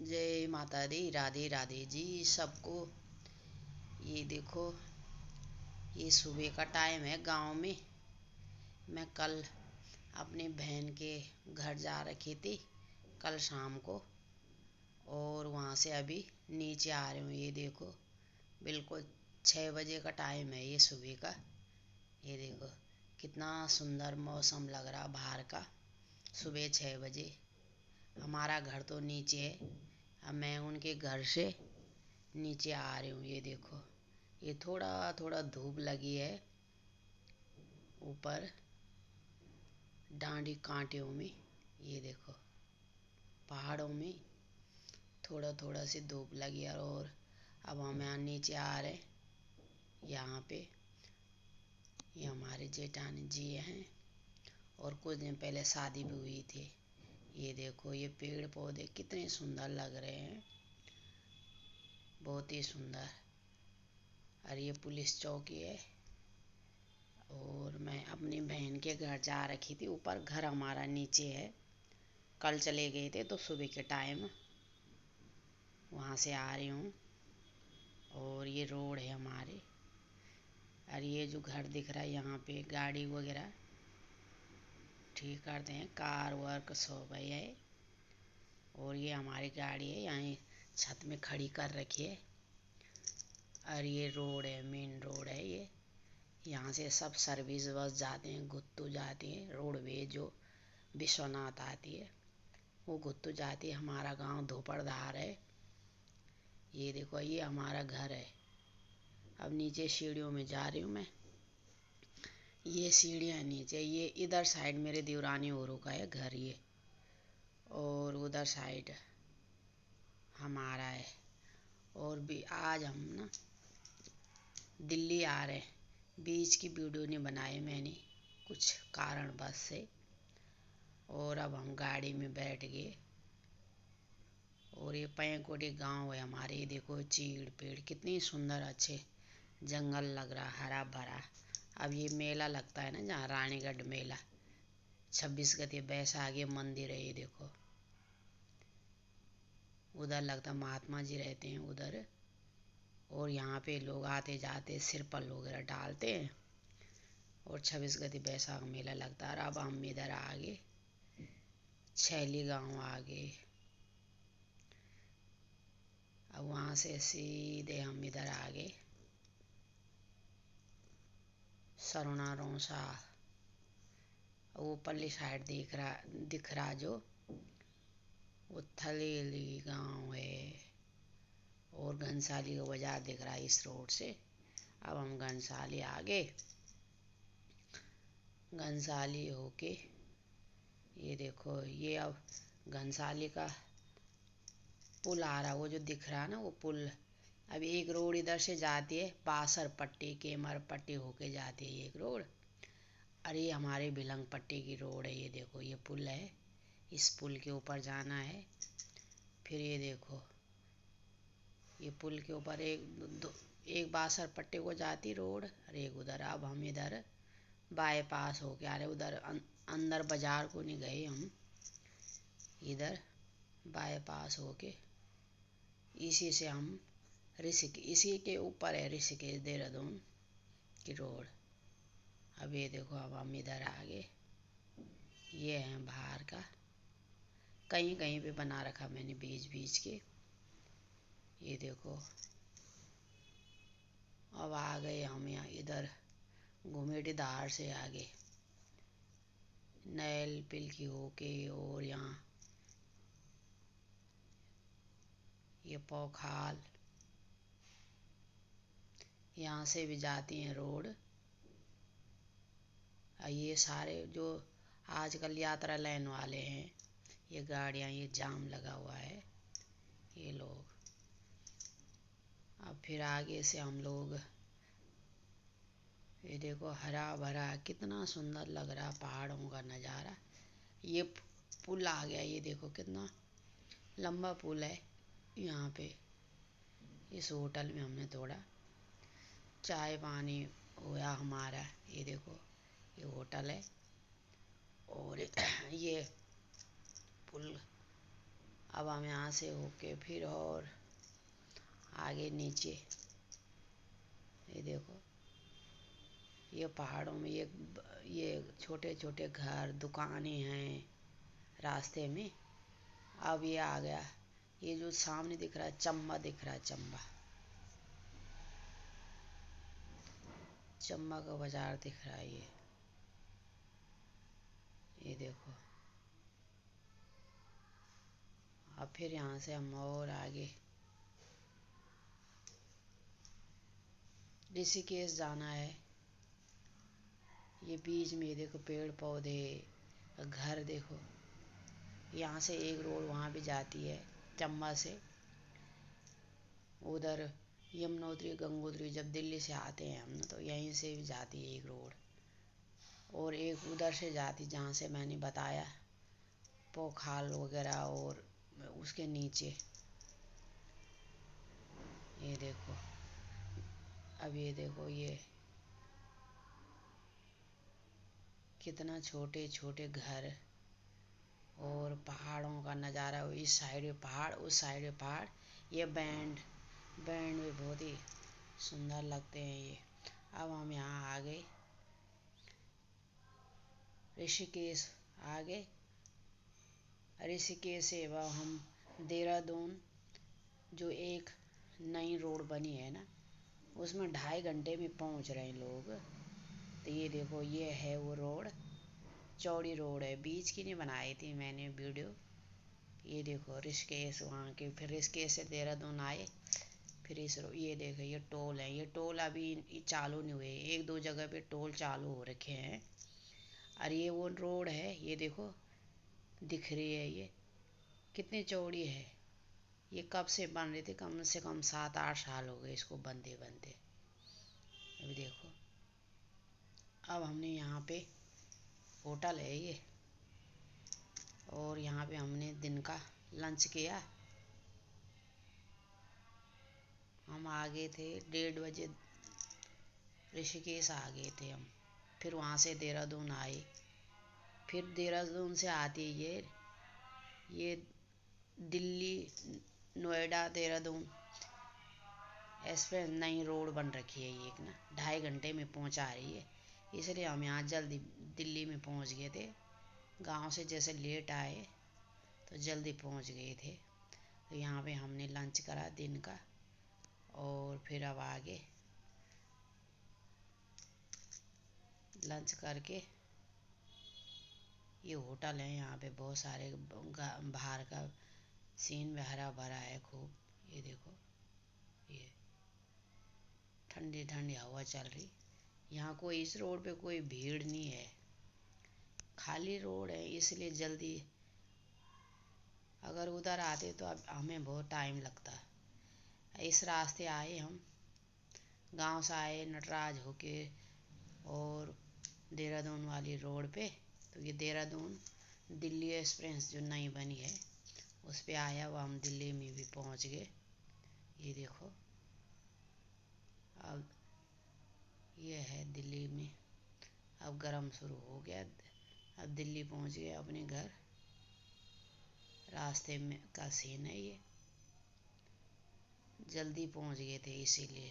जय माता दी। राधे राधे जी सबको। ये देखो, ये सुबह का टाइम है गांव में। मैं कल अपनी बहन के घर जा रखी थी कल शाम को, और वहाँ से अभी नीचे आ रही हूँ। ये देखो, बिल्कुल 6 बजे का टाइम है ये सुबह का। ये देखो कितना सुंदर मौसम लग रहा बाहर का। सुबह 6 बजे हमारा घर तो नीचे है। अब मैं उनके घर से नीचे आ रही हूँ। ये देखो, ये थोड़ा थोड़ा धूप लगी है ऊपर डांडी कांटियों में। ये देखो पहाड़ों में थोड़ा थोड़ा सी धूप लगी है। और अब हम यहाँ नीचे आ रहे यहाँ पे। ये हमारे जेठानी जी हैं, और कुछ दिन पहले शादी भी हुई थी। ये देखो, ये पेड़ पौधे कितने सुंदर लग रहे हैं, बहुत ही सुंदर। और ये पुलिस चौकी है। और मैं अपनी बहन के घर जा रखी थी। ऊपर घर हमारा नीचे है। कल चले गए थे तो सुबह के टाइम वहाँ से आ रही हूँ। और ये रोड है हमारे। और ये जो घर दिख रहा है यहाँ पे गाड़ी वगैरह ठीक करते हैं, कार वर्क सब है। और ये हमारी गाड़ी है यहाँ छत में खड़ी कर रखी है। और ये रोड है, मेन रोड है ये। यहाँ से सब सर्विस बस जाते हैं, गुत्तू जाती है। रोडवेज जो विश्वनाथ आती है वो गुत्तू जाती है। हमारा गांव धोपड़धार है। ये देखो, ये हमारा घर है। अब नीचे सीढ़ियों में जा रही हूँ मैं। ये सीढ़ियाँ नीचे, ये इधर साइड मेरे देवरानी औरों का है घर ये, और उधर साइड हमारा है। और भी आज हम ना दिल्ली आ रहे हैं। बीच की वीडियो नहीं बनाई मैंने कुछ कारण बस से। और अब हम गाड़ी में बैठ गए। और ये पैंकोटी गांव है हमारे। ये देखो चीड़ पेड़ कितनी सुंदर, अच्छे जंगल लग रहा, हरा भरा। अब ये मेला लगता है ना जहाँ रानीगढ़ मेला, 26 गते बैसाखी मंदिर है। ये देखो उधर लगता महात्मा जी रहते हैं उधर। और यहाँ पे लोग आते जाते सिर पर वगैरह डालते हैं। और 26 गते बैसाख मेला लगता है। अब हम इधर आ गए, छैली गांव आ गए। अब वहाँ से सीधे हम इधर आ गए सरुणा रौसा। वो पल्ली साइड दिख रहा जो वो थलेली गांव है। और घनसाली का बाजार दिख रहा है इस रोड से। अब हम घनसाली आ गए। घनसाली होके ये देखो, ये अब घनसाली का पुल आ रहा, वो जो दिख रहा है ना वो पुल। अब एक रोड इधर से जाती है, बासर पट्टी केमर पट्टी होके जाती है एक रोड। अरे ये हमारे भिलंग पट्टी की रोड है। ये देखो, ये पुल है, इस पुल के ऊपर जाना है। फिर ये देखो, ये पुल के ऊपर एक बासर पट्टी को जाती रोड, और एक उधर। अब हम इधर बाईपास होके आ रहे उधर। अंदर बाजार को नहीं गए हम, इधर बाईपास होके इसी से हम इसी के ऊपर है ऋषिकेश देहरादून की रोड। अब ये देखो, अब हम इधर आ गए। ये है बाहर का, कहीं कहीं पे बना रखा मैंने बीच बीच के। ये देखो, अब आ गए हम यहाँ इधर घुमेटी धार से आगे नैल पिलकी होके। और यहाँ ये पौखाल, यहाँ से भी जाती हैं रोड। ये सारे जो आजकल यात्रा लेने वाले हैं, ये गाड़ियाँ, ये जाम लगा हुआ है ये लोग। अब फिर आगे से हम लोग, ये देखो हरा भरा कितना सुंदर लग रहा पहाड़ों का नज़ारा। ये पुल आ गया, ये देखो कितना लंबा पुल है यहाँ पे। इस होटल में हमने थोड़ा चाय पानी हुआ हमारा। ये देखो, ये होटल है। और ये पुल अब हम यहाँ से होके फिर और आगे नीचे, ये देखो ये पहाड़ों में ये छोटे छोटे घर दुकानें हैं रास्ते में। अब ये आ गया, ये जो सामने दिख रहा है चंबा दिख रहा है, चंबा चंबा का बाजार दिख रहा है ये देखो। अब फिर यहाँ से हम और आगे ऋषिकेश जाना है। ये बीच में देखो पेड़ पौधे घर देखो। यहाँ से एक रोड वहाँ भी जाती है चंबा से, उधर यमुनोत्री गंगोत्री जब दिल्ली से आते हैं हम तो यहीं से भी जाती है एक रोड, और एक उधर से जाती जहाँ से मैंने बताया पोखाल वगैरह, और उसके नीचे ये देखो। अब ये देखो ये कितना छोटे छोटे घर और पहाड़ों का नज़ारा। इस साइड में पहाड़ उस साइड में पहाड़। ये बैंड भी बहुत ही सुंदर लगते हैं ये। अब हम यहाँ आ गए ऋषिकेश। आगे ऋषिकेश से अब हम देहरादून, जो एक नई रोड बनी है ना, उसमें 2.5 घंटे में पहुँच रहे हैं लोग। तो ये देखो ये है वो रोड, चौड़ी रोड है, बीच की नहीं बनाई थी मैंने वीडियो। ये देखो ऋषिकेश वहाँ के, फिर ऋषिकेश से देहरादून आए, फिर ये देखो ये टोल है। ये टोल अभी चालू नहीं हुए, एक दो जगह पे टोल चालू हो रखे हैं। और ये वो रोड है, ये देखो दिख रही है, ये कितनी चौड़ी है। ये कब से बन रही थी, कम से कम 7-8 साल हो गए इसको बनते बनते। अभी देखो अब हमने यहाँ पे होटल है ये, और यहाँ पे हमने दिन का लंच किया। हम आ गए थे 1:30 बजे, ऋषिकेश आ गए थे हम। फिर वहाँ से देहरादून आए। फिर देहरादून से आती ये दिल्ली नोएडा देहरादून एक्सप्रेस नई रोड बन रखी है ये एक ना, 2.5 घंटे में पहुँचा रही है। इसलिए हम यहाँ जल्दी दिल्ली में पहुँच गए थे। गांव से जैसे लेट आए तो जल्दी पहुँच गए थे। तो यहाँ पे हमने लंच करा दिन का, और फिर अब आगे लंच करके ये होटल है। यहाँ पे बहुत सारे बाहर का सीन में हरा भरा है खूब। ये देखो ये ठंडी ठंडी हवा चल रही। यहाँ कोई इस रोड पे कोई भीड़ नहीं है, खाली रोड है, इसलिए जल्दी अगर उधर आते तो अब हमें बहुत टाइम लगता। इस रास्ते आए हम, गांव से आए नटराज होके और देहरादून वाली रोड पे। तो ये देहरादून दिल्ली एक्सप्रेस जो नई बनी है उस पे आया, वो हम दिल्ली में भी पहुंच गए। ये देखो अब ये है दिल्ली में, अब गरम शुरू हो गया। अब दिल्ली पहुंच गए अपने घर। रास्ते में का सीन है ये, जल्दी पहुंच गए थे इसीलिए।